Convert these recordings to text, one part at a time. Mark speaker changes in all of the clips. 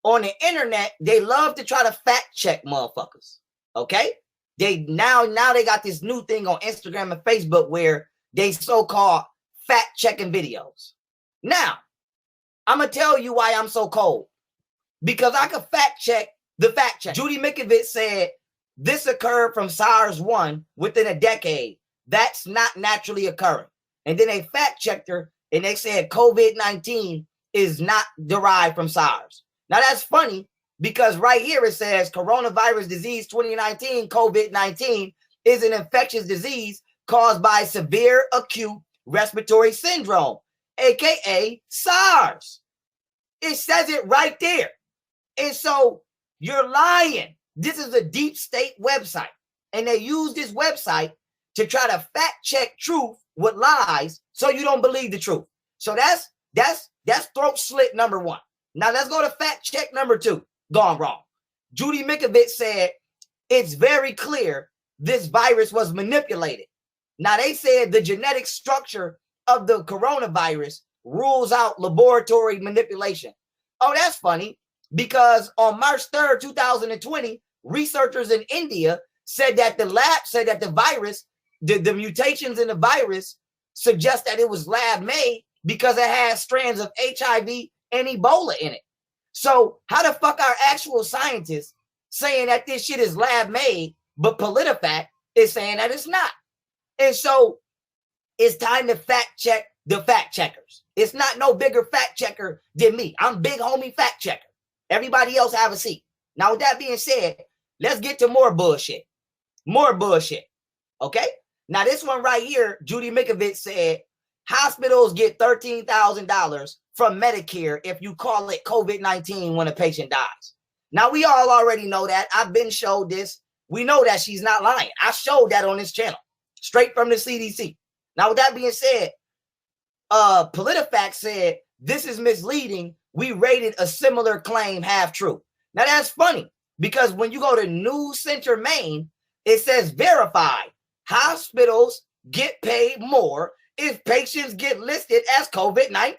Speaker 1: on the internet, they love to try to fact check motherfuckers. Okay? They now they got this new thing on Instagram and Facebook where they so-called fact checking videos. Now, I'm gonna tell you why I'm so cold. Because I could fact check the fact check. Judy Mikovits said this occurred from SARS-1 within a decade. That's not naturally occurring. And then they fact checked her and they said COVID-19 is not derived from SARS. Now that's funny because right here it says coronavirus disease 2019, COVID-19 is an infectious disease caused by severe acute respiratory syndrome, aka SARS. It says it right there. And so you're lying. This is a deep state website. And they use this website to try to fact check truth with lies so you don't believe the truth. So that's throat slit number one. Now let's go to fact check number two. Gone wrong. Judy Mikovits said it's very clear this virus was manipulated. Now they said the genetic structure of the coronavirus rules out laboratory manipulation. Oh, that's funny. Because on March 3rd, 2020, researchers in India said that the lab said that the virus, the mutations in the virus suggest that it was lab made because it has strands of HIV and Ebola in it. So how the fuck are actual scientists saying that this shit is lab made, but PolitiFact is saying that it's not? And so it's time to fact check the fact checkers. It's not no bigger fact checker than me. I'm big homie fact checker. Everybody else have a seat. Now, with that being said, let's get to more bullshit. More bullshit. Okay? Now, this one right here, Judy Mikovits said, hospitals get $13,000 from Medicare if you call it COVID-19 when a patient dies. Now, we all already know that. I've been showed this. We know that she's not lying. I showed that on this channel, straight from the CDC. Now, with that being said, PolitiFact said, this is misleading. We rated a similar claim half true. Now that's funny because when you go to News Center, Maine, it says verified. Hospitals get paid more if patients get listed as COVID-19.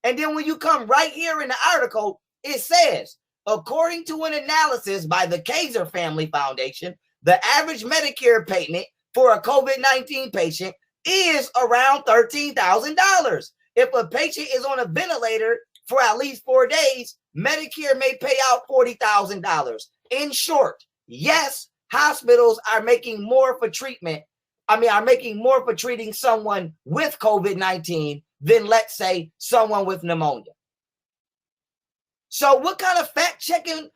Speaker 1: And then when you come right here in the article, it says, according to an analysis by the Kaiser Family Foundation, the average Medicare payment for a COVID-19 patient is around $13,000. If a patient is on a ventilator for at least 4 days, Medicare may pay out $40,000. In short, yes, hospitals are making more for treatment. Are making more for treating someone with COVID-19 than, let's say, someone with pneumonia. So what kind of fact checking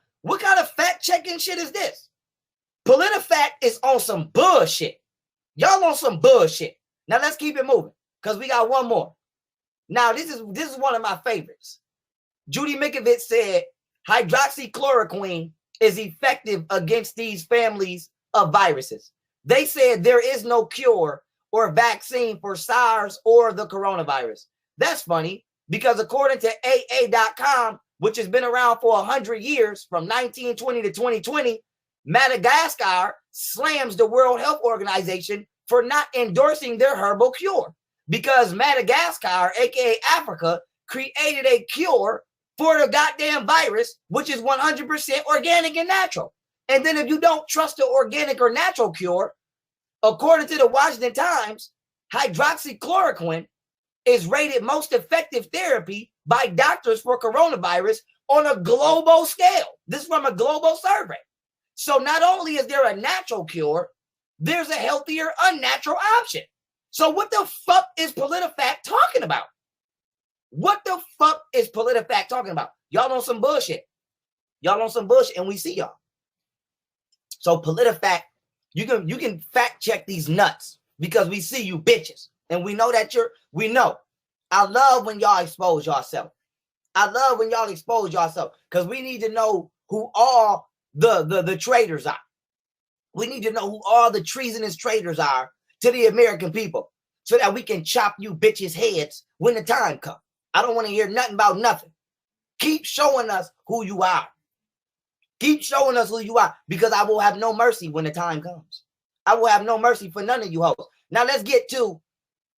Speaker 1: shit is this? PolitiFact is on some bullshit. Y'all on some bullshit. Now let's keep it moving because we got one more. Now, this is one of my favorites. Judy Mikovits said hydroxychloroquine is effective against these families of viruses. They said there is no cure or vaccine for SARS or the coronavirus. That's funny because according to AA.com, which has been around for 100 years from 1920 to 2020, Madagascar slams the World Health Organization for not endorsing their herbal cure. Because Madagascar, aka Africa, created a cure for the goddamn virus, which is 100% organic and natural. And then if you don't trust the organic or natural cure, according to the Washington Times, hydroxychloroquine is rated most effective therapy by doctors for coronavirus on a global scale. This is from a global survey. So not only is there a natural cure, there's a healthier, unnatural option. So what the fuck is PolitiFact talking about? What the fuck is PolitiFact talking about? Y'all on some bullshit. Y'all on some bullshit, and we see y'all. So PolitiFact, you can fact check these nuts because we see you bitches. And we know that we know. I love when y'all expose yourself. I love when y'all expose yourself because we need to know who all the traitors are. We need to know who all the treasonous traitors are to the American people so that we can chop you bitches' heads when the time comes. I don't want to hear nothing about nothing. Keep showing us who you are. Keep showing us who you are because I will have no mercy when the time comes. I will have no mercy for none of you hoes. Now let's get to